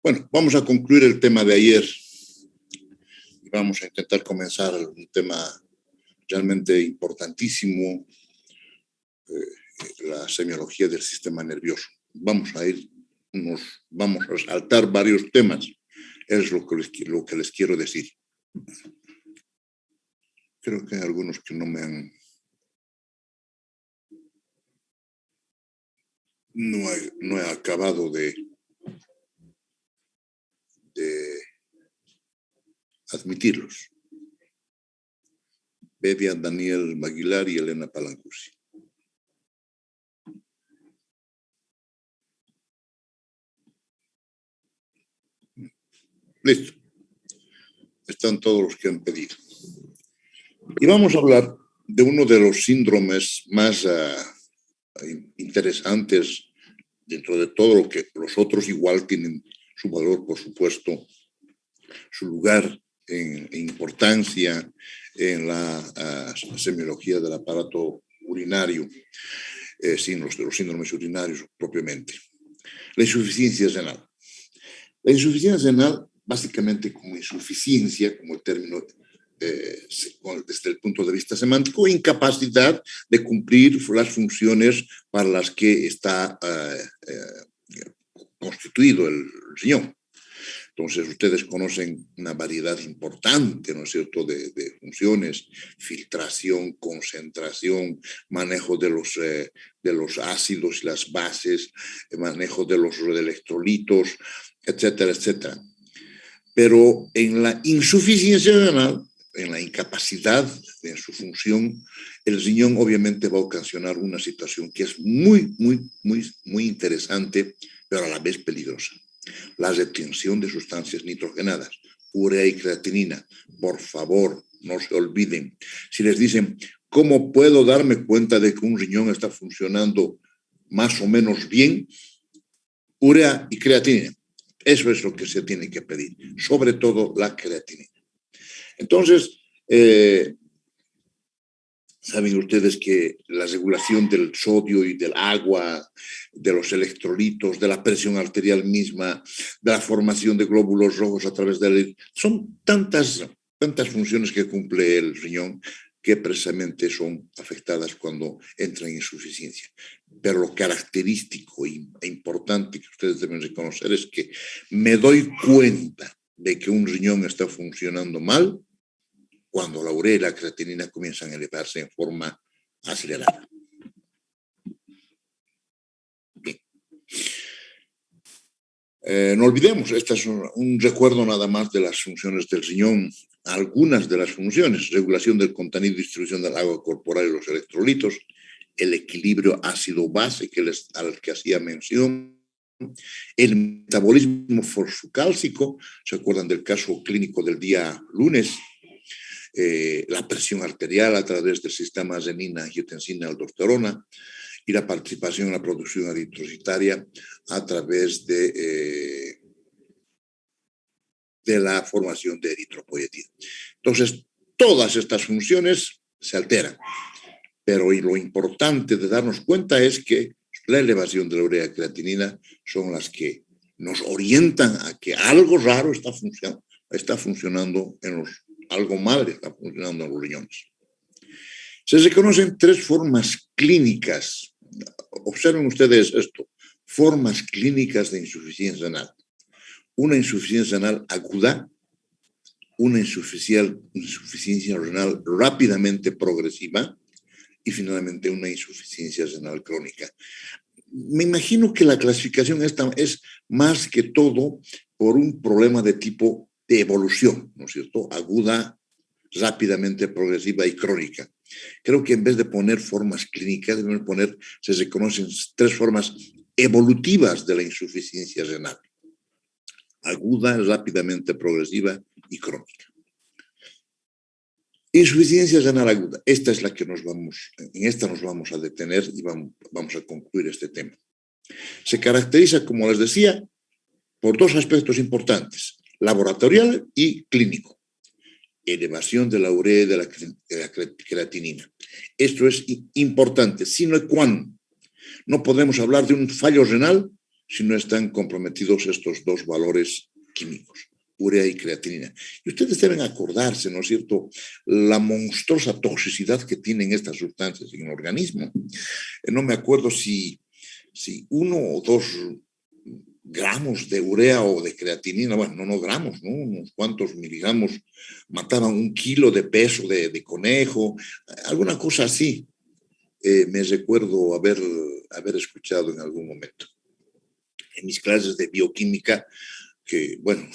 Bueno, vamos a concluir el tema de ayer y vamos a intentar comenzar un tema realmente importantísimo, la semiología del sistema nervioso. Vamos a saltar varios temas, es lo que les quiero decir. Creo que hay algunos que no he acabado de admitirlos. Bedia, Daniel Maguilar y Elena Palancusi. Listo. Están todos los que han pedido. Y vamos a hablar de uno de los síndromes más interesantes dentro de todo lo que los otros igual tienen su valor, por supuesto, su lugar en importancia en la semiología del aparato urinario, los síndromes urinarios propiamente. La insuficiencia renal. La insuficiencia renal, básicamente como insuficiencia, como el término desde el punto de vista semántico, incapacidad de cumplir las funciones para las que está constituido el riñón. Entonces, ustedes conocen una variedad importante, ¿no es cierto?, de funciones: filtración, concentración, manejo de los ácidos y las bases, manejo de los electrolitos, etcétera, etcétera. Pero en la insuficiencia renal, en la incapacidad de su función, el riñón obviamente va a ocasionar una situación que es muy, muy, muy, muy interesante, pero a la vez peligrosa. La retención de sustancias nitrogenadas, urea y creatinina. Por favor, no se olviden. Si les dicen, ¿cómo puedo darme cuenta de que un riñón está funcionando más o menos bien? Urea y creatinina. Eso es lo que se tiene que pedir, sobre todo la creatinina. Entonces, saben ustedes que la regulación del sodio y del agua, de los electrolitos, de la presión arterial misma, de la formación de glóbulos rojos a través son tantas funciones que cumple el riñón que precisamente son afectadas cuando entra en insuficiencia. Pero lo característico e importante que ustedes deben reconocer es que me doy cuenta de que un riñón está funcionando mal cuando la urea y la creatinina comienzan a elevarse en forma acelerada. Bien. No olvidemos, este es un recuerdo nada más de las funciones del riñón, algunas de las funciones: regulación del contenido y distribución del agua corporal y los electrolitos, el equilibrio ácido-base al que hacía mención, el metabolismo fosfocálcico, ¿se acuerdan del caso clínico del día lunes? La presión arterial a través del sistema renina, angiotensina, aldosterona, y la participación en la producción eritrocitaria a través de la formación de eritropoietina. Entonces, todas estas funciones se alteran, pero lo importante de darnos cuenta es que la elevación de la urea y creatinina son las que nos orientan a que algo raro está funcionando algo mal está funcionando en los riñones. Se reconocen tres formas clínicas. Observen ustedes esto: formas clínicas de insuficiencia renal. Una insuficiencia renal aguda, una insuficiencia renal rápidamente progresiva y finalmente una insuficiencia renal crónica. Me imagino que la clasificación esta es más que todo por un problema de tipo de evolución, ¿no es cierto? Aguda, rápidamente progresiva y crónica. Creo que en vez de poner formas clínicas, se reconocen tres formas evolutivas de la insuficiencia renal: aguda, rápidamente progresiva y crónica. Insuficiencia renal aguda, esta es la que en esta nos vamos a detener y vamos a concluir este tema. Se caracteriza, como les decía, por dos aspectos importantes: laboratorial y clínico. Elevación de la urea y de la creatinina. Esto es importante, sine qua non. No podemos hablar de un fallo renal si no están comprometidos estos dos valores químicos, urea y creatinina. Y ustedes deben acordarse, ¿no es cierto?, la monstruosa toxicidad que tienen estas sustancias en el organismo. No me acuerdo si 1 o 2 gramos de urea o de creatinina, bueno, no gramos, ¿no?, unos cuantos miligramos, mataban 1 kilo de peso de conejo, alguna cosa así. Me recuerdo haber escuchado en algún momento. En mis clases de bioquímica, que, bueno,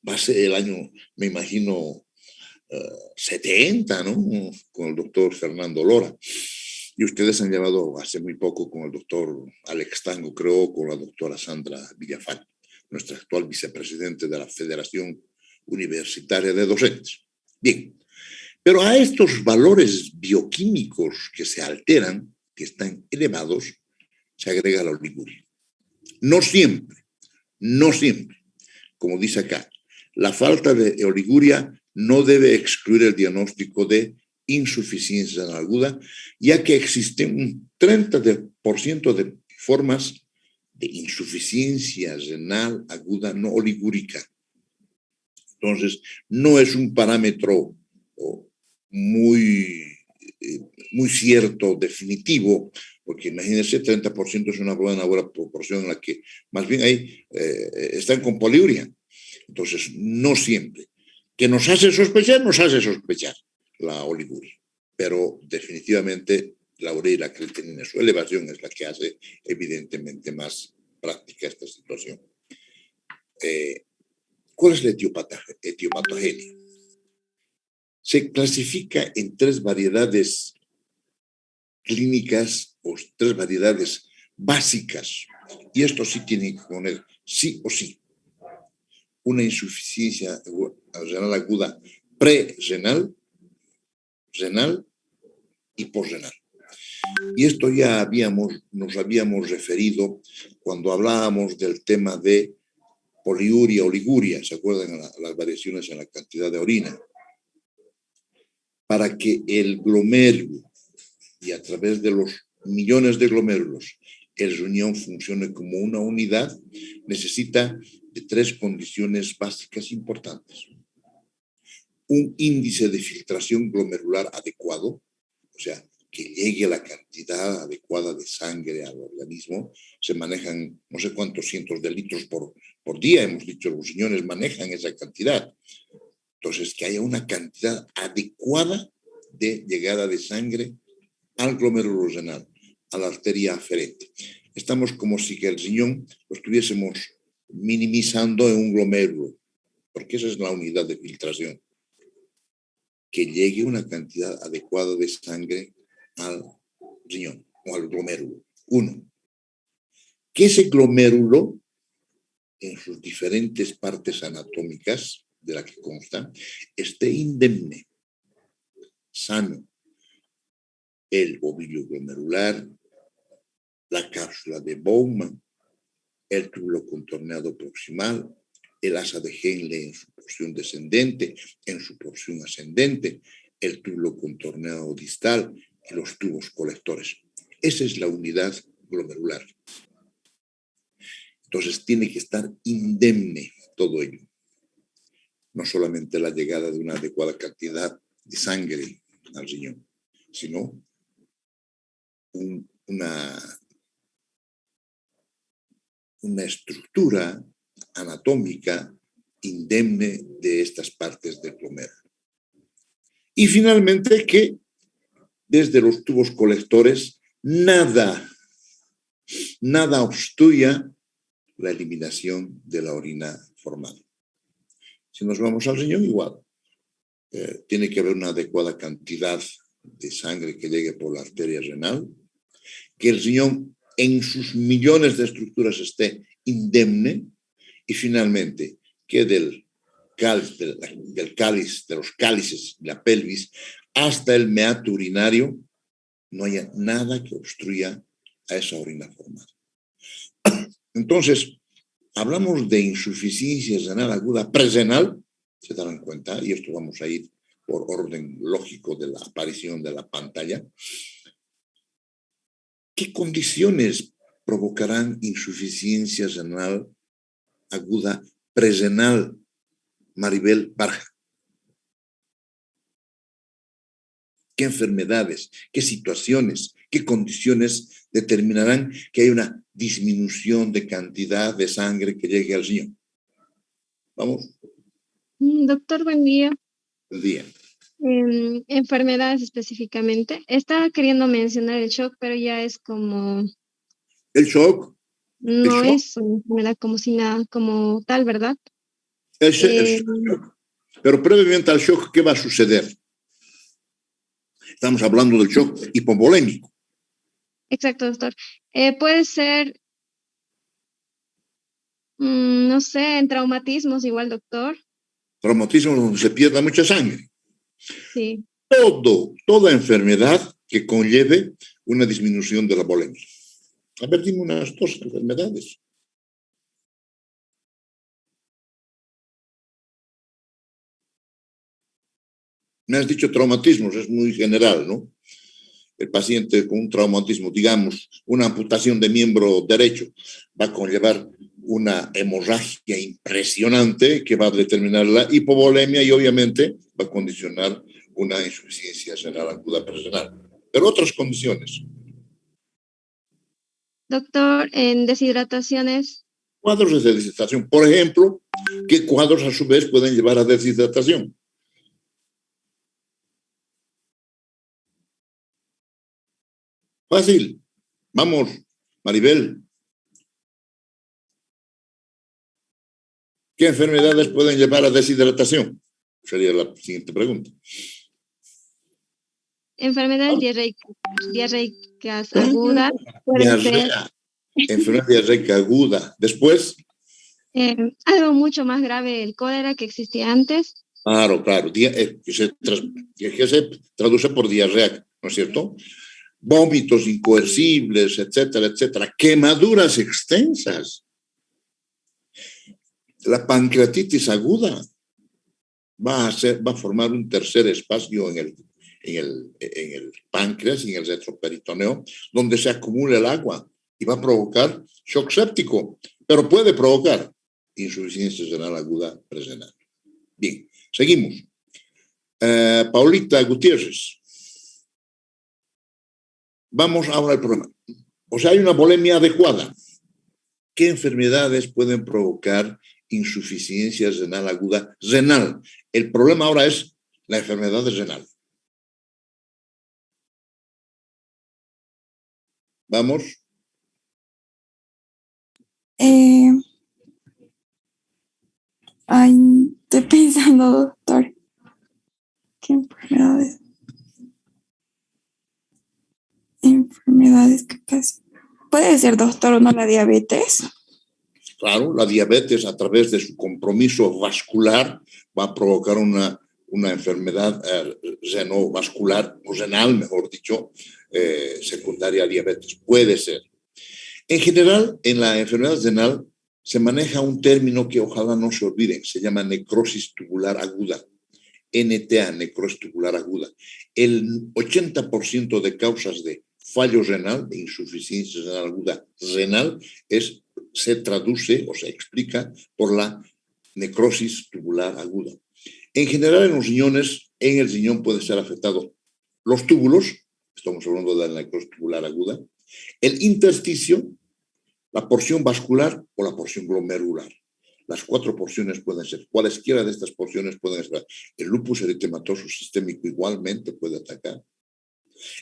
va a ser el año, me imagino, 70, ¿no?, con el doctor Fernando Lora. Y ustedes han llevado hace muy poco con el doctor Alex Tango, creo, con la doctora Sandra Villafán, nuestra actual vicepresidente de la Federación Universitaria de Docentes. Bien, pero a estos valores bioquímicos que se alteran, que están elevados, se agrega la oliguria. No siempre, no siempre. Como dice acá, la falta de oliguria no debe excluir el diagnóstico de insuficiencia renal aguda, ya que existe un 30% de formas de insuficiencia renal aguda no oligúrica. Entonces, no es un parámetro muy cierto, definitivo, porque imagínense, 30% es una buena proporción en la que más bien ahí están con poliuria. Entonces, no siempre. ¿Que nos hace sospechar? Nos hace sospechar la oliguria. Pero definitivamente la urea y la creatinina, su elevación es la que hace evidentemente más práctica esta situación. ¿Cuál es la etiopatogenia? Se clasifica en 3 variedades clínicas o 3 variedades básicas. Y esto sí tiene que poner sí o sí. Una insuficiencia renal aguda pre-renal, renal y posrenal. Y esto ya nos habíamos referido cuando hablábamos del tema de poliuria, oliguria, ¿se acuerdan? Las variaciones en la cantidad de orina. Para que el glomérulo, y a través de los millones de glomérulos, el riñón funcione como una unidad, necesita de 3 condiciones básicas importantes. Un índice de filtración glomerular adecuado, o sea, que llegue la cantidad adecuada de sangre al organismo. Se manejan no sé cuántos cientos de litros por día, hemos dicho, los riñones manejan esa cantidad. Entonces, que haya una cantidad adecuada de llegada de sangre al glomérulo renal, a la arteria aferente. Estamos como si el riñón lo estuviésemos minimizando en un glomérulo, porque esa es la unidad de filtración. Que llegue una cantidad adecuada de sangre al riñón o al glomérulo. 1. Que ese glomérulo, en sus diferentes partes anatómicas de la que consta, esté indemne, sano. El ovillo glomerular, la cápsula de Bowman, el túbulo contorneado proximal, el asa de Henle en su porción descendente, en su porción ascendente, el túbulo contorneado distal y los tubos colectores. Esa es la unidad glomerular. Entonces tiene que estar indemne todo ello. No solamente la llegada de una adecuada cantidad de sangre al riñón, sino una estructura anatómica indemne de estas partes del glomérulo. Y finalmente que desde los tubos colectores nada obstruya la eliminación de la orina formal. Si nos vamos al riñón, igual. Tiene que haber una adecuada cantidad de sangre que llegue por la arteria renal, que el riñón en sus millones de estructuras esté indemne, y finalmente que del cáliz, de los cálices, la pelvis, hasta el meato urinario, no haya nada que obstruya a esa orina formal. Entonces, hablamos de insuficiencia renal aguda prerenal, se darán cuenta, y esto vamos a ir por orden lógico de la aparición de la pantalla. ¿Qué condiciones provocarán insuficiencia renal aguda prerenal. Maribel Barja. ¿Qué enfermedades, qué situaciones, qué condiciones determinarán que hay una disminución de cantidad de sangre que llegue al riñón? Vamos. Doctor, buen día. Buen día. Enfermedades específicamente. Estaba queriendo mencionar el shock, pero ya es como... El shock. No es una enfermedad como si nada, como tal, ¿verdad? El shock. Pero previamente al shock, ¿qué va a suceder? Estamos hablando del shock hipovolémico. Exacto, doctor. Puede ser, no sé, en traumatismos igual, doctor. Traumatismo donde se pierda mucha sangre. Sí. Toda enfermedad que conlleve una disminución de la volemia. A ver, dime unas dos enfermedades. Me has dicho traumatismos, es muy general, ¿no? El paciente con un traumatismo, digamos, una amputación de miembro derecho, va a conllevar una hemorragia impresionante que va a determinar la hipovolemia y obviamente va a condicionar una insuficiencia renal aguda prerenal. Pero otras condiciones. Doctor, en deshidrataciones. Cuadros de deshidratación. Por ejemplo, ¿qué cuadros a su vez pueden llevar a deshidratación? Fácil. Vamos, Maribel. ¿Qué enfermedades pueden llevar a deshidratación? Sería la siguiente pregunta. Enfermedades diarreicas agudas. Diarrea. Enfermedad diarreica aguda. Después. Algo mucho más grave, el cólera que existía antes. Claro. Que se traduce por diarrea, ¿no es cierto? Vómitos incoercibles, etcétera, etcétera. Quemaduras extensas. La pancreatitis aguda va a formar un tercer espacio en el páncreas y en el retroperitoneo, donde se acumula el agua y va a provocar shock séptico, pero puede provocar insuficiencia renal aguda prerenal. Bien, seguimos. Paulita Gutiérrez. Vamos ahora al problema. O sea, hay una volemia adecuada. ¿Qué enfermedades pueden provocar insuficiencia renal aguda? Renal. El problema ahora es la enfermedad renal. Vamos. Estoy pensando, doctor. ¿Qué enfermedades? Enfermedades que pasan. ¿Puede ser, doctor, o no la diabetes? Claro, la diabetes a través de su compromiso vascular va a provocar una enfermedad renovascular, o renal, mejor dicho, secundaria a diabetes. Puede ser. En general, en la enfermedad renal se maneja un término que ojalá no se olviden, se llama necrosis tubular aguda, NTA, necrosis tubular aguda. El 80% de causas de fallo renal, de insuficiencia renal aguda renal, se traduce o se explica por la necrosis tubular aguda. En general, en los riñones, en el riñón pueden ser afectados los túbulos, estamos hablando de la necrosis tubular aguda, el intersticio, la porción vascular o la porción glomerular. Las 4 porciones pueden ser, cualesquiera de estas porciones pueden ser. El lupus eritematoso sistémico igualmente puede atacar.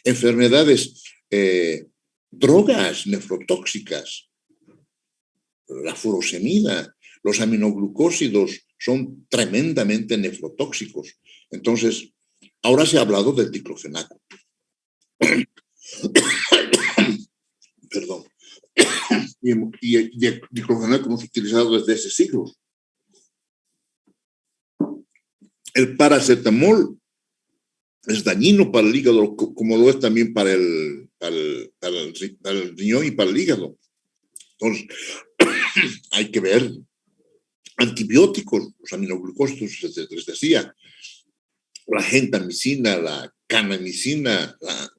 Enfermedades, drogas nefrotóxicas, la furosemida, los aminoglucósidos son tremendamente nefrotóxicos. Entonces, ahora se ha hablado del diclofenaco. Perdón. Y el diclofenaco hemos utilizado desde ese siglo. El paracetamol es dañino para el hígado, como lo es también para el riñón y para el hígado. Entonces, hay que ver antibióticos, los aminoglucósidos, les decía, la gentamicina, la canamicina, la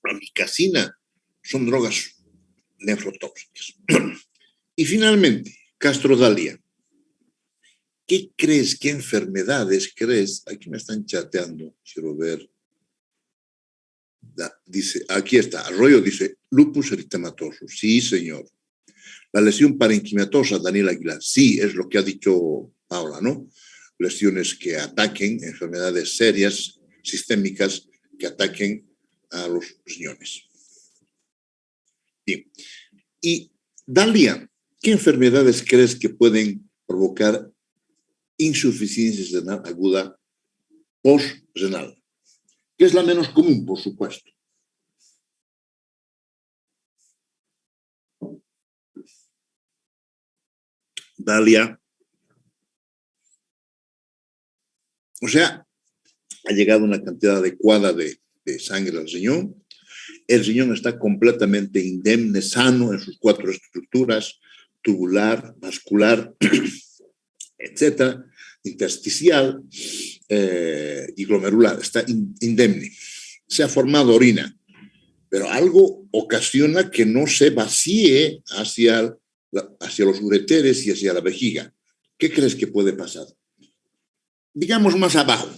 amikacina, son drogas nefrotóxicas. Y finalmente, Castro Dalia. ¿Qué crees, qué enfermedades crees? Aquí me están chateando, quiero ver. Dice, aquí está, Arroyo dice, lupus eritematoso. Sí, señor. La lesión parenquimatosa, Daniel Aguilar. Sí, es lo que ha dicho Paula, ¿no? Lesiones que ataquen, enfermedades serias, sistémicas, que ataquen a los riñones. Bien. Y Dalia, ¿qué enfermedades crees que pueden provocar insuficiencia renal aguda post-renal? Que es la menos común, por supuesto. Dalia. O sea, ha llegado una cantidad adecuada de sangre al riñón. El riñón está completamente indemne, sano en sus 4 estructuras, tubular, vascular, etcétera, intersticial y glomerular. Está indemne. Se ha formado orina, pero algo ocasiona que no se vacíe hacia los ureteres y hacia la vejiga. ¿Qué crees que puede pasar? Digamos más abajo.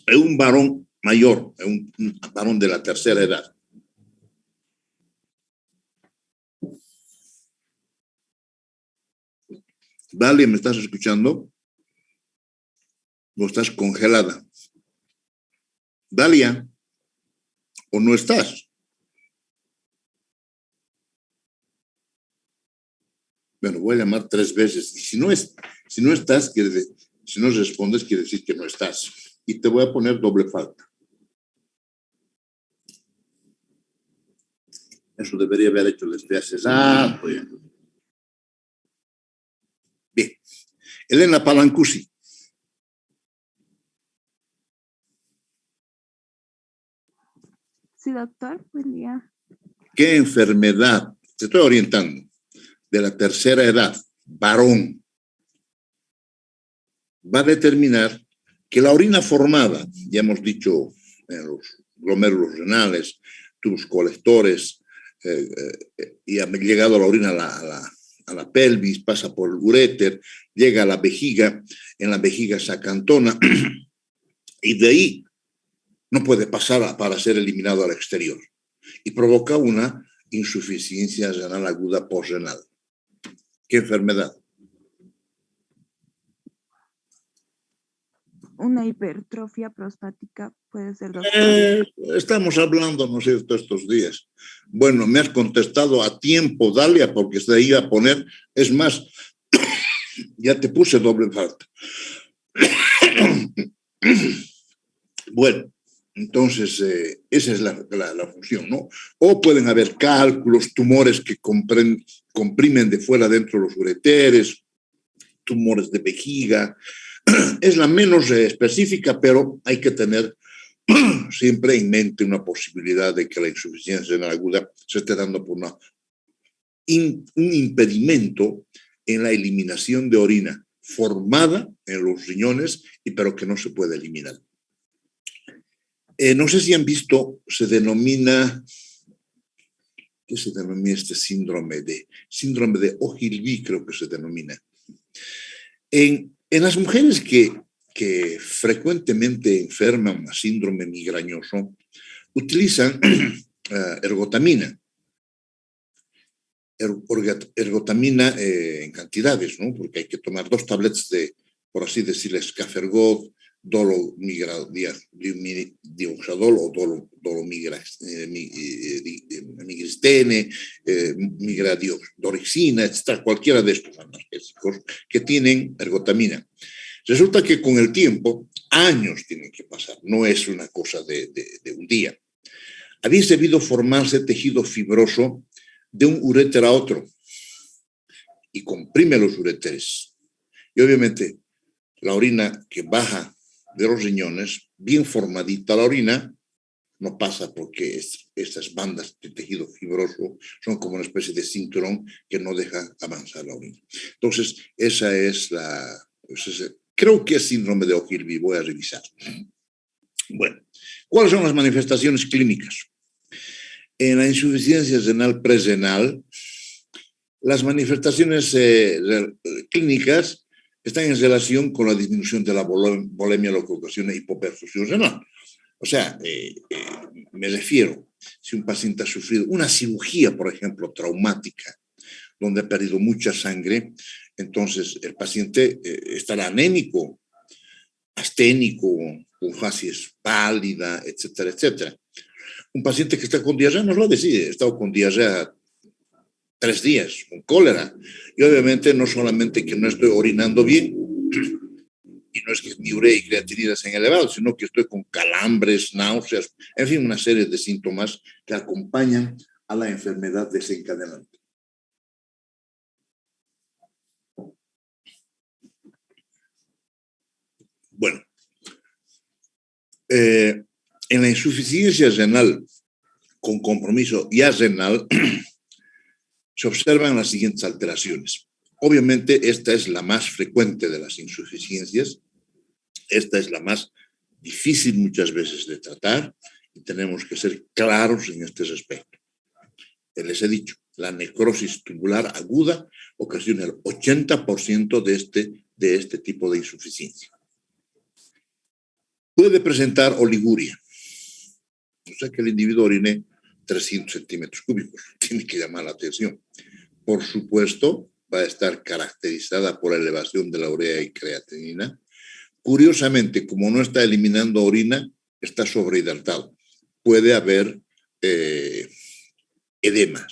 Es un varón mayor, es un varón de la tercera edad. Dalia, ¿me estás escuchando? ¿O estás congelada? Dalia, ¿o no estás? Bueno, voy a llamar 3 veces. Si no estás, si no respondes, quiere decir que no estás. Y te voy a poner doble falta. Eso debería haber hecho desde hace rato. Bien. Elena Palancusi. Sí, doctor, buen día. ¿Qué enfermedad, te estoy orientando, de la tercera edad, varón, va a determinar que la orina formada, ya hemos dicho, en los glomérulos renales, tubos colectores, y ha llegado la orina a la pelvis, pasa por el uréter, llega a la vejiga, en la vejiga se acantona, y de ahí no puede pasar para ser eliminado al exterior, y provoca una insuficiencia renal aguda postrenal. ¿Qué enfermedad? Una hipertrofia prostática puede ser, doctor. Estamos hablando, ¿no es cierto?, estos días. Bueno, me has contestado a tiempo, Dalia, porque se iba a poner, es más, ya te puse doble falta. Bueno, entonces esa es la función, ¿no? O pueden haber cálculos, tumores que comprimen de fuera dentro los ureteres, tumores de vejiga. Es la menos específica, pero hay que tener siempre en mente una posibilidad de que la insuficiencia renal aguda se esté dando por un impedimento en la eliminación de orina formada en los riñones, pero que no se puede eliminar. No sé si han visto, se denomina, ¿qué se denomina este síndrome? Síndrome de Ogilvy, creo que se denomina. En las mujeres que frecuentemente enferman a síndrome migrañoso, utilizan ergotamina. Ergotamina en cantidades, ¿no? Porque hay que tomar 2 tabletas de, por así decirlo, Scafergot, dolomigradioxadol o dolomigastene, migradioxorexina, etc. Cualquiera de estos analgésicos que tienen ergotamina. Resulta que con el tiempo, años tienen que pasar, no es una cosa de un día. Había debido formarse tejido fibroso de un uréter a otro y comprime los uréteres. Y obviamente la orina que baja de los riñones, bien formadita la orina, no pasa porque estas bandas de tejido fibroso son como una especie de cinturón que no deja avanzar la orina. Entonces, esa es creo que es síndrome de Ogilvy, voy a revisar. Bueno, ¿cuáles son las manifestaciones clínicas? En la insuficiencia renal presrenal, las manifestaciones clínicas están en relación con la disminución de la volemia, lo que ocasiona hipoperfusión renal. O sea, me refiero, si un paciente ha sufrido una cirugía, por ejemplo, traumática, donde ha perdido mucha sangre, entonces el paciente estará anémico, asténico, con facies pálida, etcétera, etcétera. Un paciente que está con diarrea nos lo decide, he estado con diarrea 3 días, con cólera, y obviamente no solamente que no estoy orinando bien, y no es que mi urea y creatinina sean elevados, sino que estoy con calambres, náuseas, en fin, una serie de síntomas que acompañan a la enfermedad desencadenante. Bueno, en la insuficiencia renal con compromiso ya renal se observan las siguientes alteraciones. Obviamente esta es la más frecuente de las insuficiencias, esta es la más difícil muchas veces de tratar y tenemos que ser claros en este respecto. Les he dicho, la necrosis tubular aguda ocasiona el 80% de este tipo de insuficiencia. Puede presentar oliguria, o sea que el individuo orine 300 centímetros cúbicos, tiene que llamar la atención. Por supuesto, va a estar caracterizada por la elevación de la urea y creatinina. Curiosamente, como no está eliminando orina, está sobrehidratado. Puede haber edema.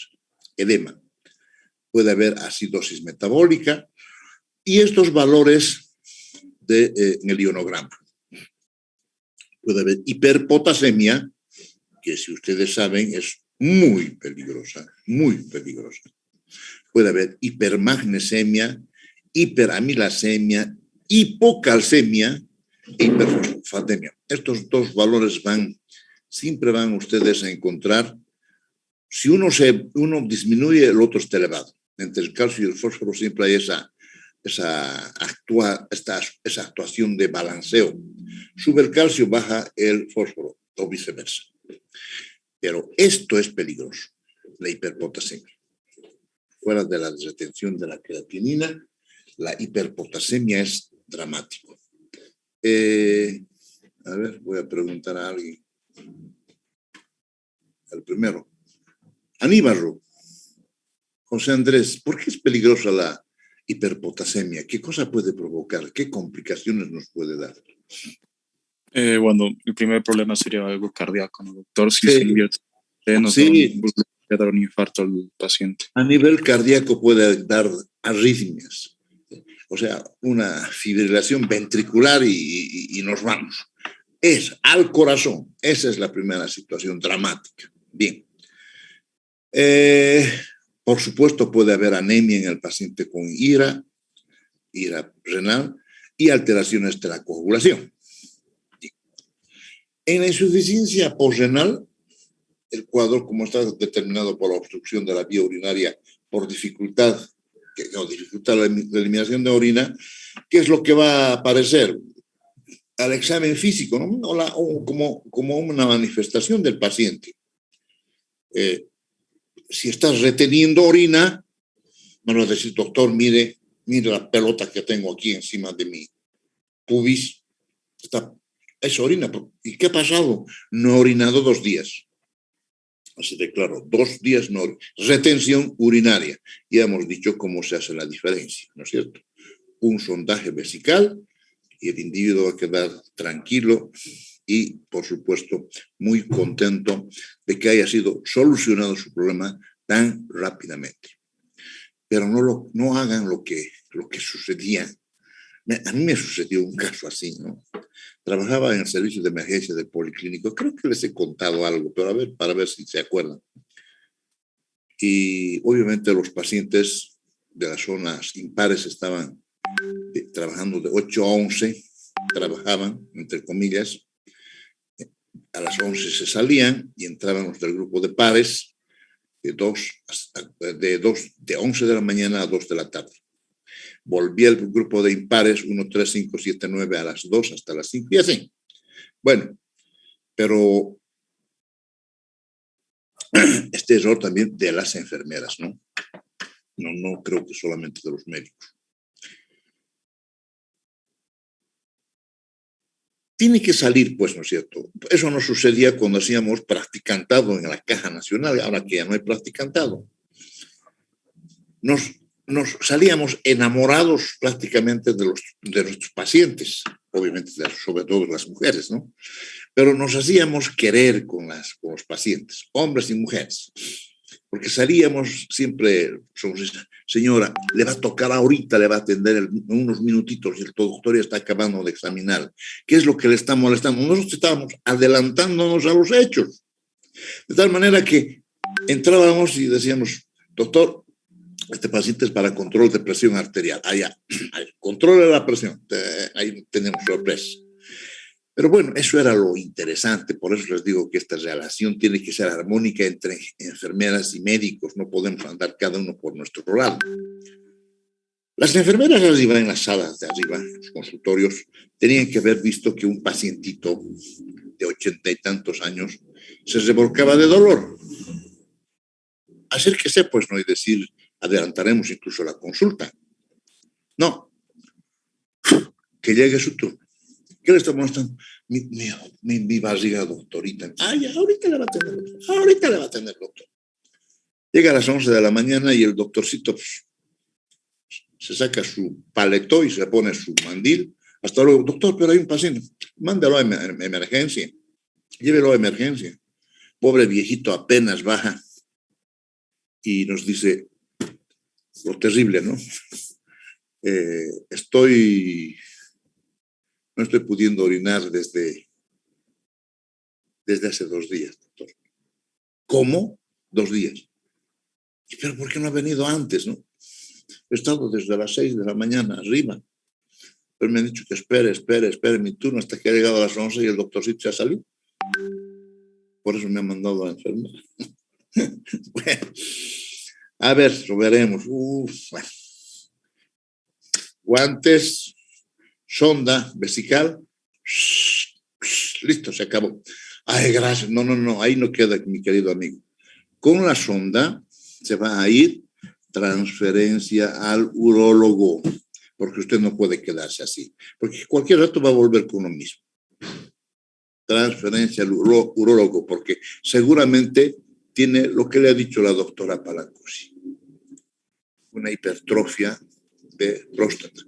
Puede haber acidosis metabólica y estos valores en el ionograma. Puede haber hiperpotasemia, que si ustedes saben es muy peligrosa, muy peligrosa. Puede haber hipermagnesemia, hiperamilasemia, hipocalcemia e hiperfosfatemia. Estos dos valores siempre van ustedes a encontrar. Si uno disminuye, el otro está elevado. Entre el calcio y el fósforo siempre hay esa actuación de balanceo. Sube el calcio, baja el fósforo, o viceversa. Pero esto es peligroso, la hiperpotasemia. Fuera de la retención de la creatinina, la hiperpotasemia es dramático. A ver, voy a preguntar a alguien. El primero. Aníbal, José Andrés, ¿por qué es peligrosa la hiperpotasemia? ¿Qué cosa puede provocar? ¿Qué complicaciones nos puede dar? Bueno, el primer problema sería algo cardíaco, ¿no, doctor? Si Sí. se invierte, nos puede dar un infarto al paciente. A nivel cardíaco puede dar arritmias, o sea, una fibrilación ventricular y nos vamos. Es al corazón, esa es la primera situación dramática. Bien. Por supuesto, puede haber anemia en el paciente con ira renal y alteraciones de la coagulación. En la insuficiencia posrenal, el cuadro, como está determinado por la obstrucción de la vía urinaria por dificultad la eliminación de orina, ¿qué es lo que va a aparecer? Al examen físico, ¿no? O como una manifestación del paciente. Si estás reteniendo orina, me lo decís, doctor, mire la pelota que tengo aquí encima de mi pubis, es orina. ¿Y qué ha pasado? No he orinado 2 días. Así de claro, 2 días no. Retención urinaria. Ya hemos dicho cómo se hace la diferencia, ¿no es cierto? Un sondaje vesical y el individuo va a quedar tranquilo y, por supuesto, muy contento de que haya sido solucionado su problema tan rápidamente. Pero no hagan lo que sucedía. A mí me sucedió un caso así, ¿no? Trabajaba en el servicio de emergencia del policlínico. Creo que les he contado algo, pero a ver, para ver si se acuerdan. Y obviamente los pacientes de las zonas impares estaban trabajando de 8 a 11, trabajaban, entre comillas. A las 11 se salían y entraban los del grupo de pares de 11 de la mañana a 2 de la tarde. Volvía el grupo de impares 1, 3, 5, 7, 9 a las 2 hasta las 5 y así. Bueno, pero este error también de las enfermeras, ¿no? No creo que solamente de los médicos. Tiene que salir, pues, ¿no es cierto? Eso no sucedía cuando hacíamos practicantado en la Caja Nacional, ahora que ya no hay practicantado. Nos salíamos enamorados prácticamente de nuestros pacientes, obviamente, sobre todo las mujeres, ¿no? Pero nos hacíamos querer con los pacientes, hombres y mujeres, porque salíamos siempre, señora, le va a tocar ahorita, le va a atender en unos minutitos y el doctor ya está acabando de examinar. ¿Qué es lo que le está molestando? Nosotros estábamos adelantándonos a los hechos, de tal manera que entrábamos y decíamos, doctor, este paciente es para control de presión arterial. Allá, controle la presión, ahí tenemos sorpresa. Pero bueno, eso era lo interesante, por eso les digo que esta relación tiene que ser armónica entre enfermeras y médicos, no podemos andar cada uno por nuestro lado. Las enfermeras arriba en las salas de arriba, en los consultorios, tenían que haber visto que un pacientito de 80 y tantos años se revolcaba de dolor. Acérquese, pues, no, y decir, adelantaremos incluso la consulta. No, que llegue su turno. ¿Qué le está molestando? Mi barriga, doctorita. Ya, ahorita le va a atender, doctor. Ahorita le va a atender, doctor. Llega a las 11 de la mañana y el doctorcito pues, se saca su paletó y se pone su mandil. Hasta luego, doctor, pero hay un paciente. Mándalo a emergencia. Llévelo a emergencia. Pobre viejito apenas baja y nos dice lo terrible, ¿no? No estoy pudiendo orinar desde hace 2 días, doctor. ¿Cómo? 2 días. ¿Pero por qué no ha venido antes, no? He estado desde las 6 de la mañana arriba. Pero me han dicho que espere mi turno hasta que ha llegado a las 11 y el doctorcito ya salió. Por eso me han mandado a la enfermera. Bueno, a ver, lo veremos. Bueno. Guantes, sonda vesical. Listo, se acabó. Ay, gracias. No, ahí no queda, mi querido amigo. Con la sonda se va a ir transferencia al urólogo, porque usted no puede quedarse así, porque cualquier rato va a volver con lo mismo. Transferencia al urólogo, porque seguramente tiene lo que le ha dicho la doctora Palancosi, una hipertrofia de próstata.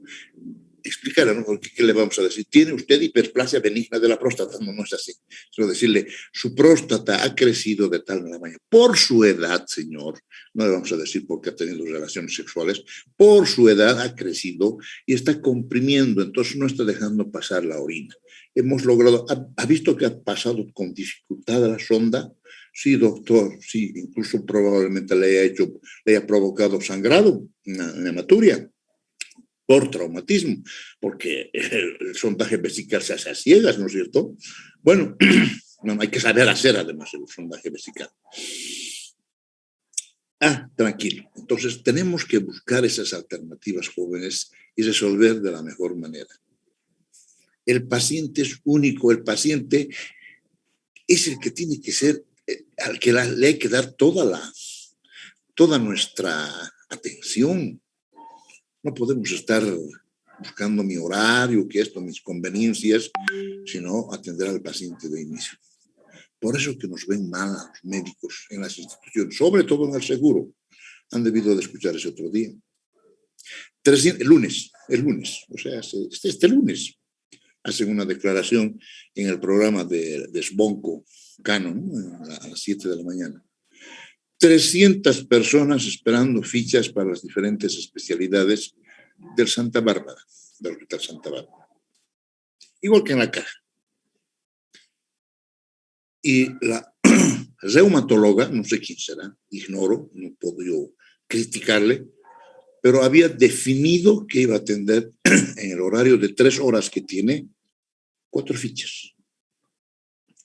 Explicarle, ¿no? Porque, ¿qué le vamos a decir? ¿Tiene usted hiperplasia benigna de la próstata? No es así. Sino decirle, su próstata ha crecido de tal manera. Por su edad, señor, no le vamos a decir porque ha tenido relaciones sexuales, por su edad ha crecido y está comprimiendo, entonces no está dejando pasar la orina. Hemos logrado, ¿ha visto que ha pasado con dificultad a la sonda? Sí, doctor, sí, incluso probablemente le haya provocado sangrado, una hematuria. Por traumatismo, porque el sondaje vesical se hace a ciegas, ¿no es cierto? Bueno, no hay que saber hacer además el sondaje vesical. Tranquilo. Entonces tenemos que buscar esas alternativas jóvenes y resolver de la mejor manera. El paciente es único, el paciente es el que tiene que ser, al que le hay que dar toda nuestra atención. No podemos estar buscando mi horario, mis conveniencias, sino atender al paciente de inicio. Por eso que nos ven mal a los médicos en las instituciones, sobre todo en el seguro. Han debido de escuchar ese otro día. El lunes, o sea, este lunes, hacen una declaración en el programa de Sbonco Cano, ¿no? A las 7 de la mañana. 300 personas esperando fichas para las diferentes especialidades del Santa Bárbara, del Hospital Santa Bárbara. Igual que en la Caja. Y la reumatóloga, no sé quién será, ignoro, no puedo yo criticarle, pero había definido que iba a atender en el horario de 3 horas que tiene 4 fichas.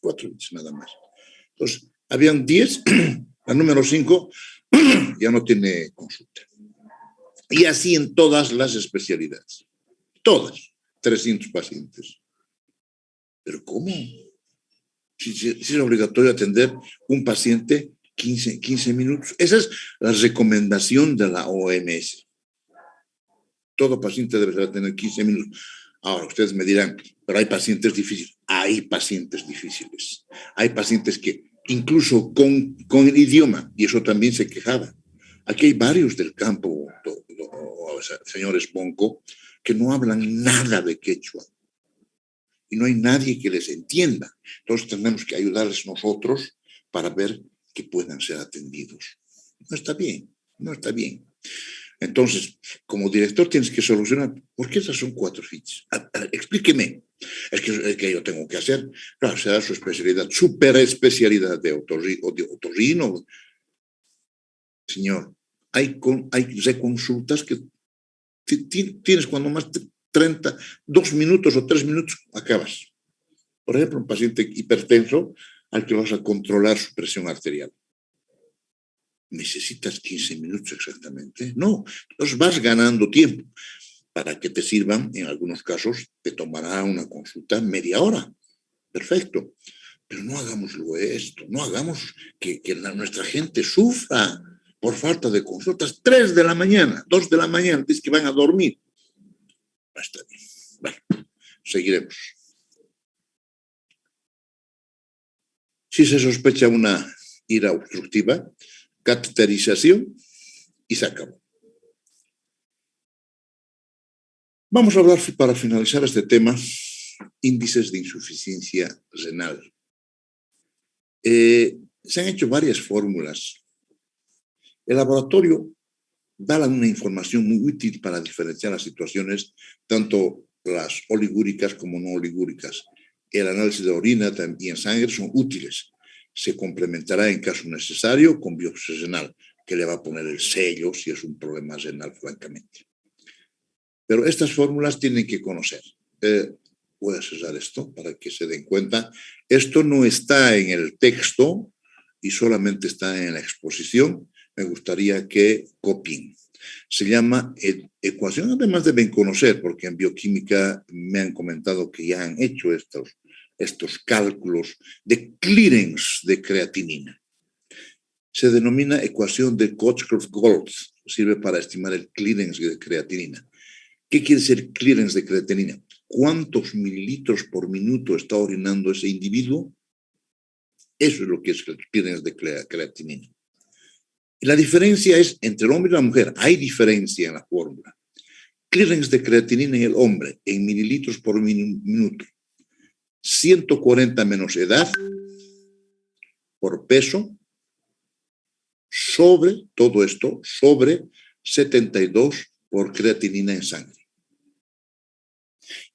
4 fichas nada más. Entonces, habían 10. La número 5 ya no tiene consulta. Y así en todas las especialidades. Todas. 300 pacientes. ¿Pero cómo? Si es obligatorio atender un paciente 15 minutos. Esa es la recomendación de la OMS. Todo paciente debe tener 15 minutos. Ahora, ustedes me dirán, pero hay pacientes difíciles. Hay pacientes difíciles. Hay pacientes que incluso con el idioma, y eso también se quejaba. Aquí hay varios del campo, señores Bonco, que no hablan nada de quechua. Y no hay nadie que les entienda. Entonces tenemos que ayudarles nosotros para ver que puedan ser atendidos. No está bien, no está bien. Entonces, como director tienes que solucionar, ¿por qué esas son 4 hits? Explíqueme. Es que yo tengo que hacer, claro, será su especialidad, super especialidad de otorrino. Señor, hay reconsultas que tienes cuando más 2 minutos o 3 minutos, acabas. Por ejemplo, un paciente hipertenso al que vas a controlar su presión arterial. ¿Necesitas 15 minutos exactamente? No, entonces vas ganando tiempo. Para que te sirvan, en algunos casos, te tomará una consulta media hora. Perfecto. Pero no hagamos luego esto, no hagamos que nuestra gente sufra por falta de consultas. 3 de la mañana, 2 de la mañana, dices que van a dormir. Está bien. Bueno, seguiremos. Si se sospecha una ira obstructiva, cateterización y se acabó. Vamos a hablar, para finalizar este tema, índices de insuficiencia renal. Se han hecho varias fórmulas. El laboratorio da una información muy útil para diferenciar las situaciones, tanto las oligúricas como no oligúricas. El análisis de orina y en sangre son útiles. Se complementará en caso necesario con biopsia renal, que le va a poner el sello si es un problema renal, francamente. Pero estas fórmulas tienen que conocer. Voy a cerrar esto para que se den cuenta. Esto no está en el texto y solamente está en la exposición. Me gustaría que copien. Se llama ecuación, además deben conocer, porque en bioquímica me han comentado que ya han hecho estos cálculos de clearance de creatinina. Se denomina ecuación de Koch-Gold, sirve para estimar el clearance de creatinina. ¿Qué quiere decir clearance de creatinina? ¿Cuántos mililitros por minuto está orinando ese individuo? Eso es lo que es el clearance de creatinina. Y la diferencia es entre el hombre y la mujer. Hay diferencia en la fórmula. Clearance de creatinina en el hombre, en mililitros por minuto. 140 menos edad por peso, sobre todo esto, sobre 72 por creatinina en sangre.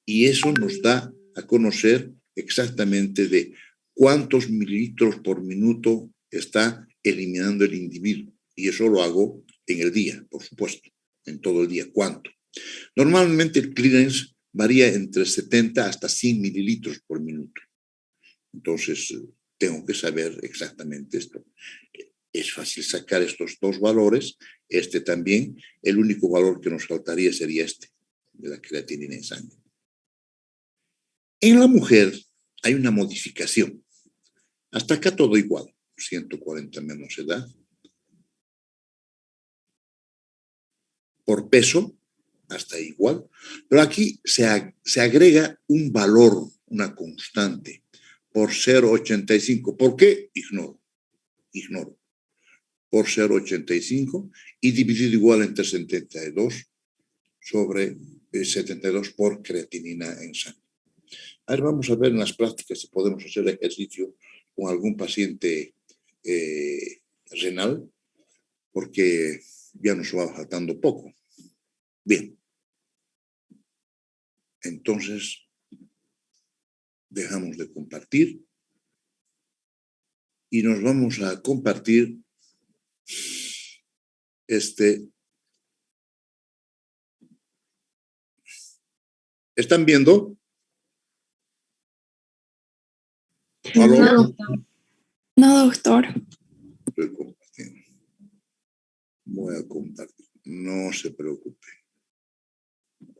Y eso nos da a conocer exactamente de cuántos mililitros por minuto está eliminando el individuo. Y eso lo hago en el día, por supuesto, en todo el día. ¿Cuánto? Normalmente el clearance varía entre 70 hasta 100 mililitros por minuto. Entonces, tengo que saber exactamente esto. Es fácil sacar estos 2 valores, este también. El único valor que nos faltaría sería este, de la creatinina en sangre. En la mujer hay una modificación. Hasta acá todo igual, 140 menos edad. Por peso, hasta igual. Pero aquí se agrega un valor, una constante, por 0,85. ¿Por qué? Ignoro. Por 0,85 y dividido igual entre 72 sobre 72 por creatinina en sangre. A ver, vamos a ver en las prácticas si podemos hacer ejercicio con algún paciente renal, porque ya nos va faltando poco. Bien. Entonces, dejamos de compartir y nos vamos a compartir ¿Están viendo? ¿Aló? No, doctor. Estoy compartiendo. Voy a compartir. No se preocupe.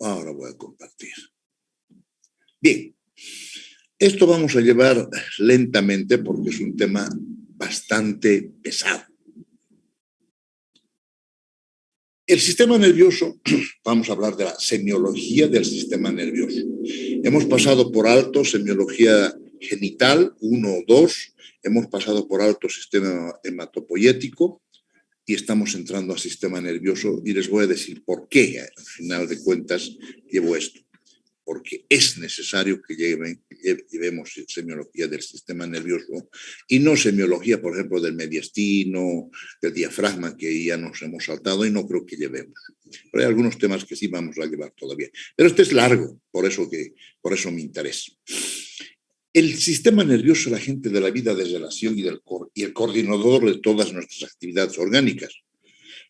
Ahora voy a compartir. Bien. Esto vamos a llevar lentamente porque es un tema bastante pesado. El sistema nervioso, vamos a hablar de la semiología del sistema nervioso. Hemos pasado por alto semiología genital, 1 o 2, hemos pasado por alto sistema hematopoyético y estamos entrando al sistema nervioso y les voy a decir por qué, al final de cuentas, llevo esto. Porque es necesario que llevemos semiología del sistema nervioso y no semiología, por ejemplo, del mediastino, del diafragma, que ya nos hemos saltado y no creo que llevemos. Pero hay algunos temas que sí vamos a llevar todavía. Pero este es largo, por eso me interesa. El sistema nervioso es la agente de la vida desde la acción y el coordinador de todas nuestras actividades orgánicas.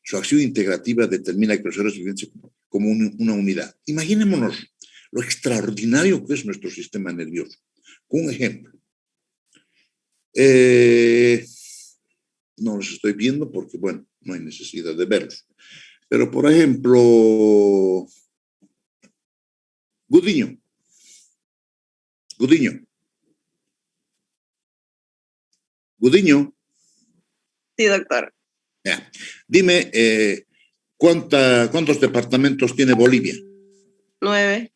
Su acción integrativa determina que los seres vivientes como una unidad. Imaginémonos lo extraordinario que es nuestro sistema nervioso. Un ejemplo. No los estoy viendo porque, bueno, no hay necesidad de verlos. Pero, por ejemplo, Gudiño. Sí, doctor. Ya. Dime, ¿cuántos departamentos tiene Bolivia? 9.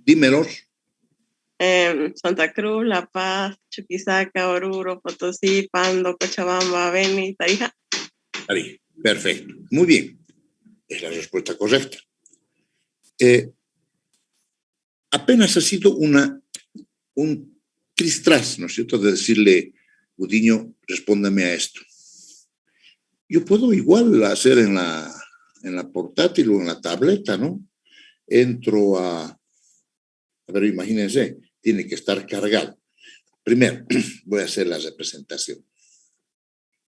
Dímelos. Santa Cruz, La Paz, Chuquisaca, Oruro, Potosí, Pando, Cochabamba, Beni, Tarija. Ahí, perfecto. Muy bien. Es la respuesta correcta. Apenas ha sido un tristras, ¿no es cierto?, de decirle, Gudiño, respóndame a esto. Yo puedo igual hacer en la portátil o en la tableta, ¿no? Entro a ver, imagínense, tiene que estar cargado. Primero, voy a hacer la representación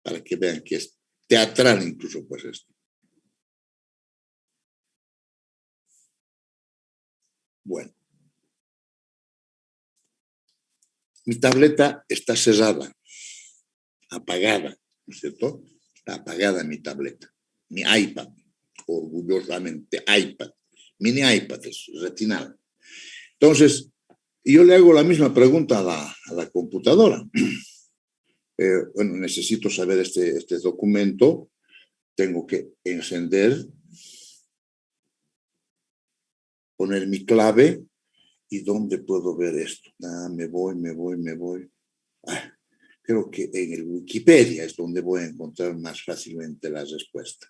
para que vean que es teatral incluso, pues esto. Bueno. Mi tableta está cerrada, apagada, ¿no es cierto? Está apagada mi tableta. Mi iPad, orgullosamente iPad. Mini iPad es retinal. Entonces, yo le hago la misma pregunta a la computadora. Bueno, necesito saber este documento. Tengo que encender, poner mi clave. ¿Y dónde puedo ver esto? Me voy. Creo que en el Wikipedia es donde voy a encontrar más fácilmente la respuesta.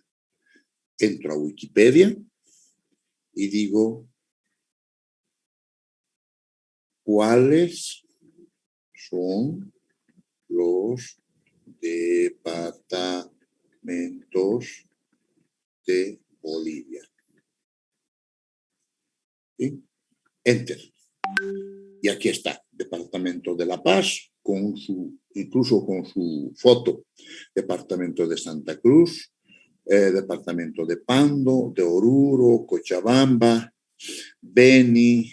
Entro a Wikipedia y digo, ¿cuáles son los departamentos de Bolivia? ¿Sí? Enter. Y aquí está, Departamento de La Paz, incluso con su foto. Departamento de Santa Cruz, Departamento de Pando, de Oruro, Cochabamba, Beni,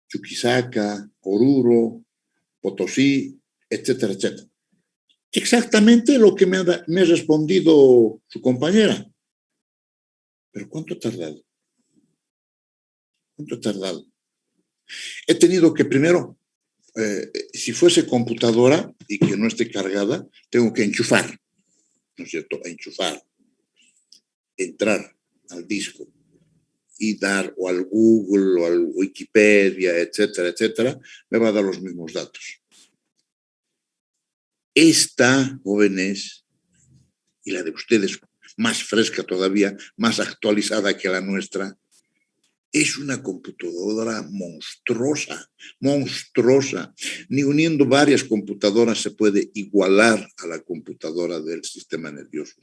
Chuquisaca, Oruro, Potosí, etcétera, etcétera. Exactamente lo que me ha respondido su compañera. Pero ¿cuánto ha tardado? He tenido que primero, si fuese computadora y que no esté cargada, tengo que enchufar, ¿no es cierto? Enchufar, entrar al disco y dar o al Google o al Wikipedia, etcétera, etcétera, me va a dar los mismos datos. Esta, jóvenes, y la de ustedes, más fresca todavía, más actualizada que la nuestra, es una computadora monstruosa. Ni uniendo varias computadoras se puede igualar a la computadora del sistema nervioso.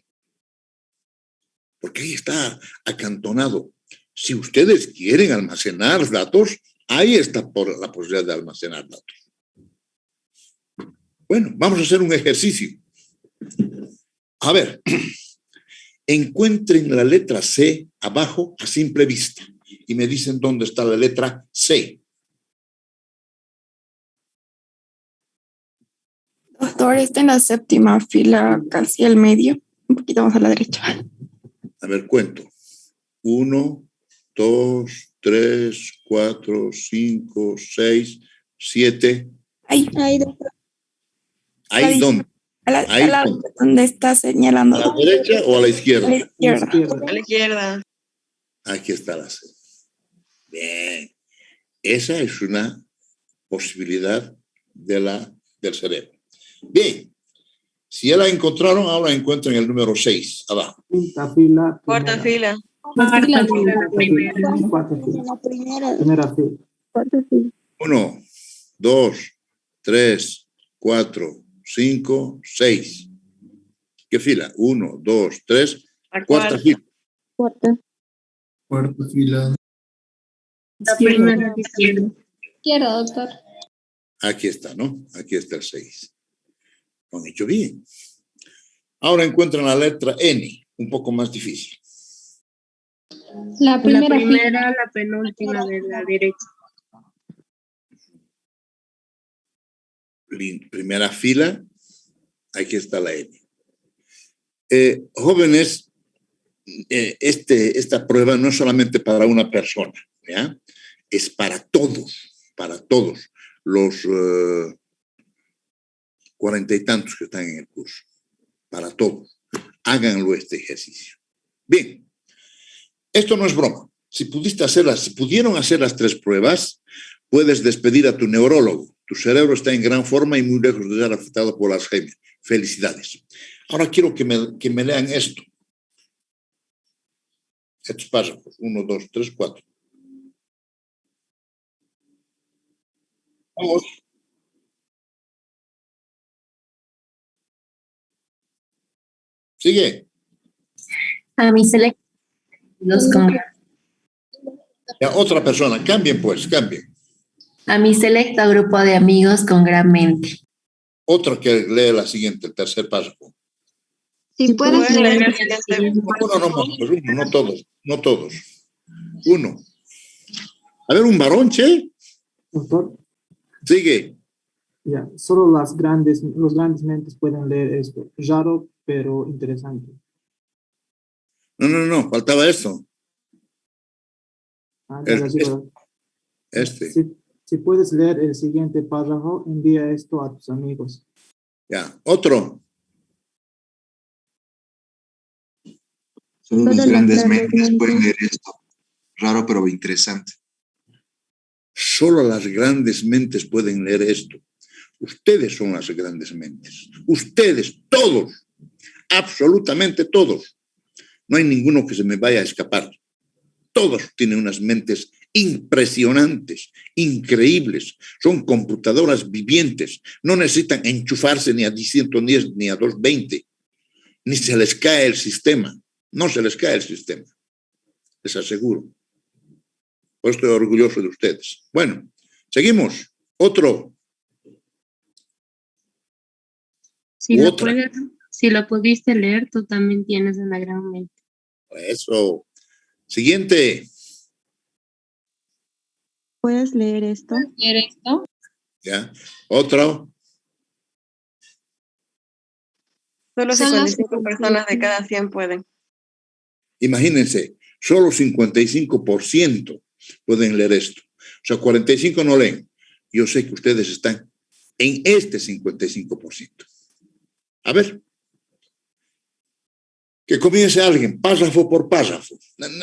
Porque ahí está acantonado. Si ustedes quieren almacenar datos, ahí está la posibilidad de almacenar datos. Bueno, vamos a hacer un ejercicio. A ver, encuentren la letra C abajo a simple vista. Y me dicen dónde está la letra C. Doctor, está en la 7ª fila, casi al medio, un poquito más a la derecha. A ver, cuento. 1, 2, 3, 4, 5, 6, 7. Ahí, doctor. ¿Ahí dónde? Ahí, donde está señalando. ¿a la derecha o a la izquierda? A la izquierda. A la izquierda. Aquí está la C. Bien. Esa es una posibilidad del cerebro. Bien. Si ya la encontraron, ahora encuentran el número 6, abajo. Quinta fila. Cuarta fila. Cuarta fila. Primera fila. 1, 2, 3, 4, 5, 6. ¿Qué fila? 1, 2, 3. La Cuarta fila. Cuarta fila. La primera izquierda. Izquierda, doctor. Aquí está, ¿no? Aquí está el 6. Lo han hecho bien. Ahora encuentran la letra N, un poco más difícil. La primera fila. La penúltima de la derecha. Primera fila, aquí está la N. Jóvenes, esta prueba no es solamente para una persona, ¿ya? Es para todos los 40 y tantos que están en el curso, para todos. Háganlo este ejercicio. Bien, esto no es broma. Si pudieron hacer las 3 pruebas, puedes despedir a tu neurólogo. Tu cerebro está en gran forma y muy lejos de ser afectado por Alzheimer. Felicidades. Ahora quiero que me lean esto. Estos párrafos. 1, 2, 3, 4. Vamos. Sigue. A mi selectos con Ya, otra persona. Cambien, pues, cambien. a mi selecto grupo de amigos con gran mente. Otro que lee la siguiente, el tercer párrafo. Si puedes Puedes leer leer. el siguiente. No todos. 1. A ver, un varón, che. Doctor, Sigue. ya, solo los grandes mentes pueden leer esto. Raro, pero interesante. No, faltaba esto. Este. Si puedes leer el siguiente párrafo, envía esto a tus amigos. Ya, otro. Solo las grandes mentes pueden leer esto. Raro, pero interesante. Solo las grandes mentes pueden leer esto. Ustedes son las grandes mentes. Ustedes, todos. Absolutamente todos. No hay ninguno que se me vaya a escapar. Todos tienen unas mentes impresionantes, increíbles. Son computadoras vivientes. No necesitan enchufarse ni a 110 ni a 220. Ni se les cae el sistema. No se les cae el sistema. Les aseguro. Pues estoy orgulloso de ustedes. Bueno, seguimos. Otro. Si lo pudiste leer, tú también tienes una gran mente. Eso. Siguiente. ¿Puedes leer esto? Ya. Otro. Solo Son las 55 personas de cada 100 pueden. Imagínense, solo 55% pueden leer esto. O sea, 45% no leen. Yo sé que ustedes están en este 55%. A ver. Que comience alguien, párrafo por párrafo.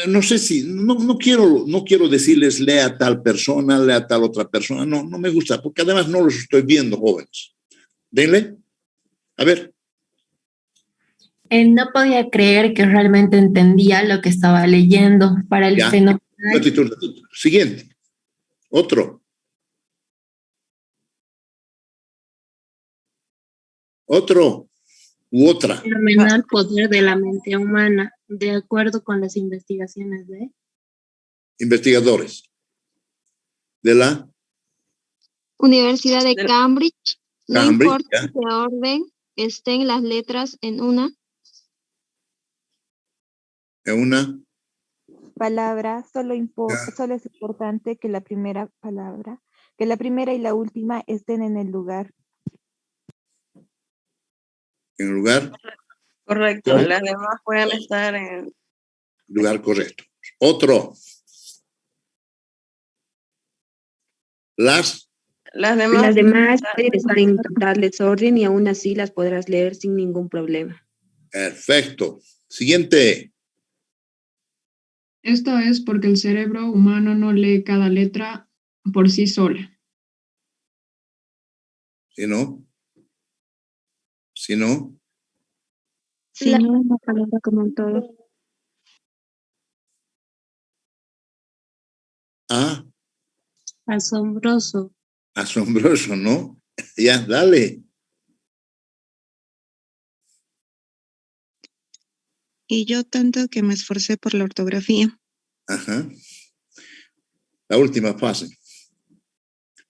No sé si, no quiero decirles lea tal persona, lea tal otra persona. No me gusta, porque además no los estoy viendo, jóvenes. Denle. A ver. Él no podía creer que realmente entendía lo que estaba leyendo. Para el fenómeno. Un ratito. Siguiente. Otro. Otro. U otra. Fenomenal poder de la mente humana, de acuerdo con las investigaciones de Investigadores. De la Universidad de Cambridge. No Cambridge, importa ya. qué orden estén las letras en una palabra, solo es importante que la primera palabra, que la primera y la última estén en el lugar. en el lugar Correcto. ¿Cómo? Las demás pueden estar en lugar correcto. Otro. Las Las Las demás, demás pueden estar en total desorden y aún así las podrás leer sin ningún problema. Perfecto. Siguiente. Esto es porque el cerebro humano no lee cada letra por sí sola. ¿Sí no? ¿Sí no? Si no, una palabra como un todo. Ah, Asombroso. asombroso, ¿no? Ya, dale. Y yo tanto que me esforcé por la ortografía. Ajá. La última fase.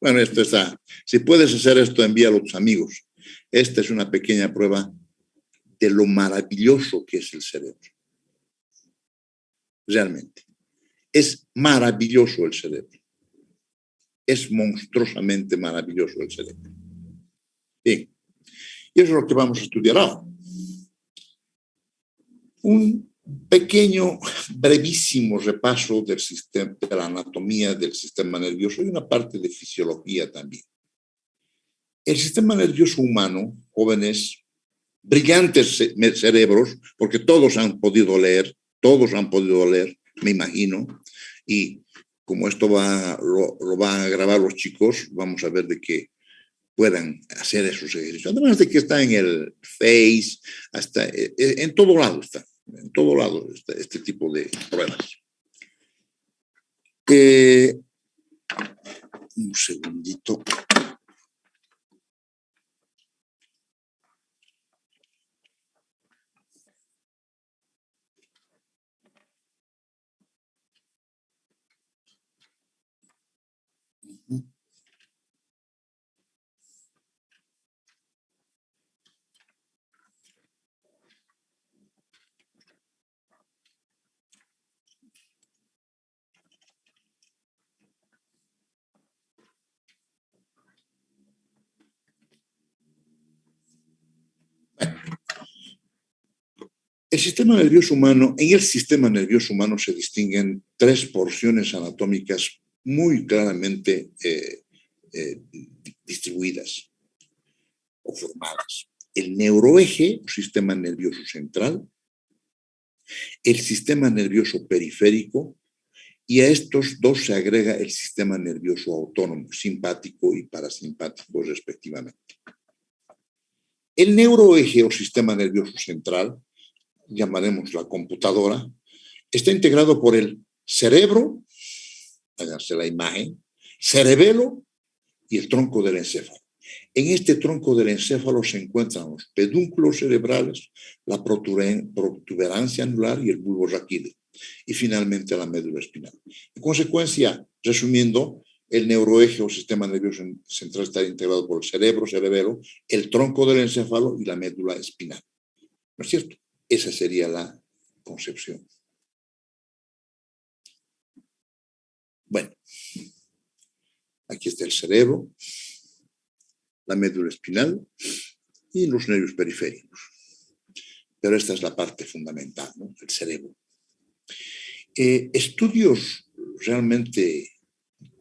Bueno, esto está. Si puedes hacer esto, envíalo a tus amigos. Esta es una pequeña prueba de lo maravilloso que es el cerebro. Realmente. Es maravilloso el cerebro. Es monstruosamente maravilloso el cerebro. Bien. Y eso es lo que vamos a estudiar ahora. Un pequeño, brevísimo repaso del sistema, de la anatomía del sistema nervioso y una parte de fisiología también. El sistema nervioso humano, jóvenes, brillantes cerebros, porque todos han podido leer, me imagino, y como esto lo van a grabar los chicos, vamos a ver de qué puedan hacer esos ejercicios. Además de que está en el Face, hasta en todo lado está. En todo lado está este tipo de pruebas. Un segundito. El sistema nervioso humano, en el sistema nervioso humano se distinguen tres porciones anatómicas muy claramente distribuidas o formadas. El neuroeje, o sistema nervioso central, el sistema nervioso periférico, y a estos dos se agrega el sistema nervioso autónomo, simpático y parasimpático respectivamente. El neuroeje o sistema nervioso central, llamaremos la computadora, está integrado por el cerebro, háganse la imagen, cerebelo y el tronco del encéfalo. En este tronco del encéfalo se encuentran los pedúnculos cerebrales, la protuberancia anular y el bulbo raquídeo, y finalmente la médula espinal. En consecuencia, resumiendo, el neuroeje o sistema nervioso central está integrado por el cerebro, cerebelo, el tronco del encéfalo y la médula espinal. ¿No es cierto? Esa sería la concepción. Bueno, aquí está el cerebro, la médula espinal y los nervios periféricos. Pero esta es la parte fundamental, ¿no? El cerebro. Estudios realmente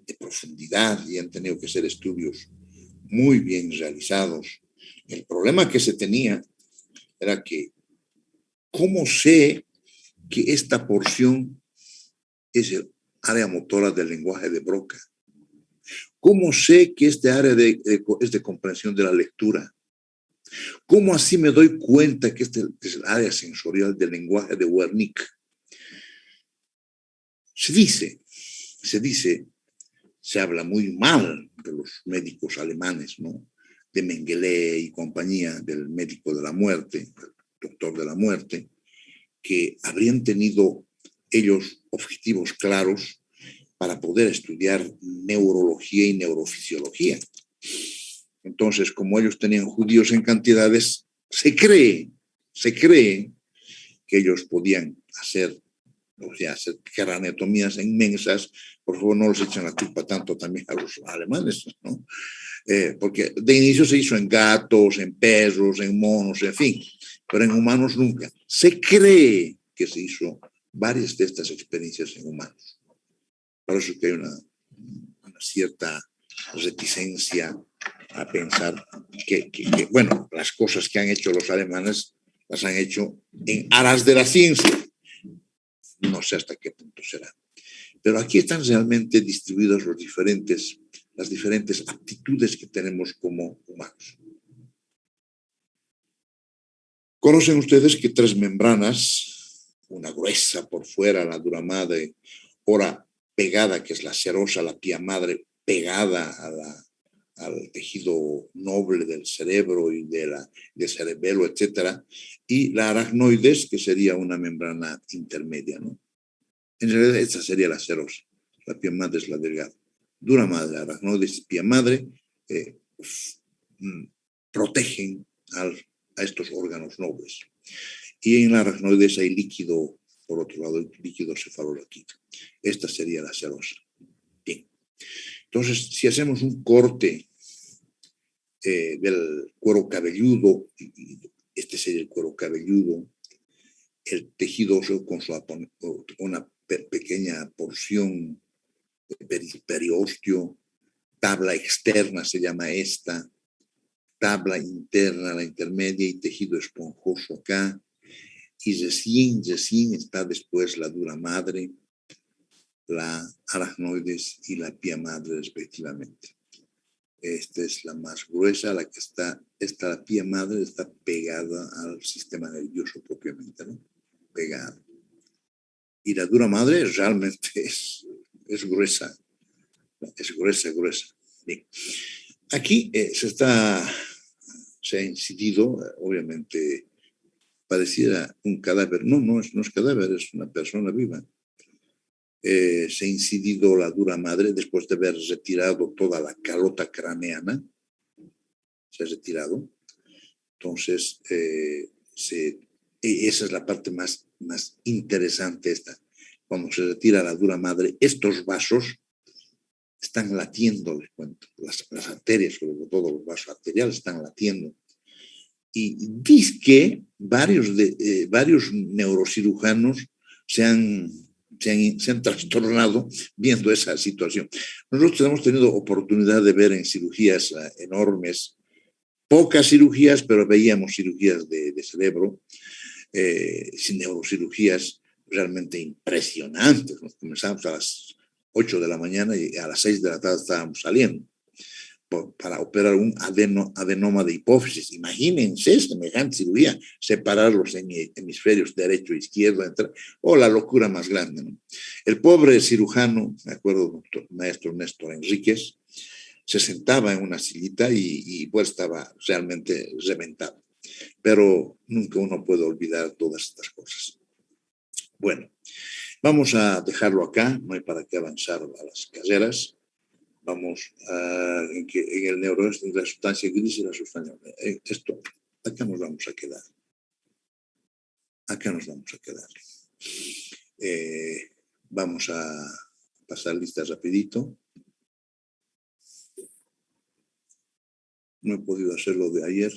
de profundidad, y han tenido que ser estudios muy bien realizados. El problema que se tenía era que, ¿cómo sé que esta porción es el área motora del lenguaje de Broca? ¿Cómo sé que este área es de comprensión de la lectura? ¿Cómo así me doy cuenta que este es el área sensorial del lenguaje de Wernicke? Se habla muy mal de los médicos alemanes, ¿no? De Mengele y compañía, del médico de la muerte, el doctor de la muerte, que habrían tenido ellos objetivos claros para poder estudiar neurología y neurofisiología. Entonces, como ellos tenían judíos en cantidades, se cree que ellos podían hacer craneotomías inmensas. Por favor, no les echen la culpa tanto también a los alemanes, ¿no? Porque de inicio se hizo en gatos, en perros, en monos, en fin, pero en humanos nunca. Se cree que se hizo varias de estas experiencias en humanos. Por eso que hay una cierta reticencia a pensar que, bueno, las cosas que han hecho los alemanes las han hecho en aras de la ciencia. No sé hasta qué punto será. Pero aquí están realmente distribuidas las diferentes aptitudes que tenemos como humanos. Conocen ustedes que 3 membranas, una gruesa por fuera, la dura madre, otra pegada, que es la serosa, la pía madre, pegada al tejido noble del cerebro y del cerebelo, etcétera, y la aracnoides, que sería una membrana intermedia, ¿no? En realidad, esta sería la serosa. La pía madre es la delgada. Dura madre, aracnoides y pía madre protegen a estos órganos nobles. Y en la aracnoides hay líquido, por otro lado, el líquido cefalorraquídeo. Esta sería la serosa. Bien. Entonces, si hacemos un corte del cuero cabelludo, este sería el cuero cabelludo, el tejido óseo con una pequeña porción de periósteo, tabla externa se llama esta, tabla interna, la intermedia, y tejido esponjoso acá, y recién está después la dura madre, la aracnoides y la pía madre respectivamente. Esta es la más gruesa, la que la pía madre está pegada al sistema nervioso propiamente, ¿no? Pegada. Y la dura madre realmente es gruesa, es gruesa. Bien. Aquí se ha incidido, obviamente, pareciera un cadáver. No es cadáver, es una persona viva. Se ha incidido la dura madre después de haber retirado toda la calota craneana. Se ha retirado. Entonces, esa es la parte más interesante esta. Cuando se retira la dura madre, estos vasos están latiendo, les cuento. Las arterias, sobre todo los vasos arteriales, están latiendo. Y dice que varios neurocirujanos se han trastornado viendo esa situación. Nosotros hemos tenido oportunidad de ver en cirugías enormes, pocas cirugías, pero veíamos cirugías de cerebro, sin neurocirugías realmente impresionantes. Nos comenzamos a las 8 de la mañana y a las 6 de la tarde estábamos saliendo para operar un adenoma de hipófisis. Imagínense semejante cirugía, separar los hemisferios derecho e izquierdo, la locura más grande, ¿no? El pobre cirujano, me acuerdo, maestro Néstor Enríquez, se sentaba en una sillita y pues estaba realmente reventado. Pero nunca uno puede olvidar todas estas cosas. Bueno, vamos a dejarlo acá, no hay para qué avanzar a las carreras. Vamos en el neuroeste, la sustancia gris y la sustancia. Acá nos vamos a quedar. Vamos a pasar listas rapidito. No he podido hacerlo de ayer.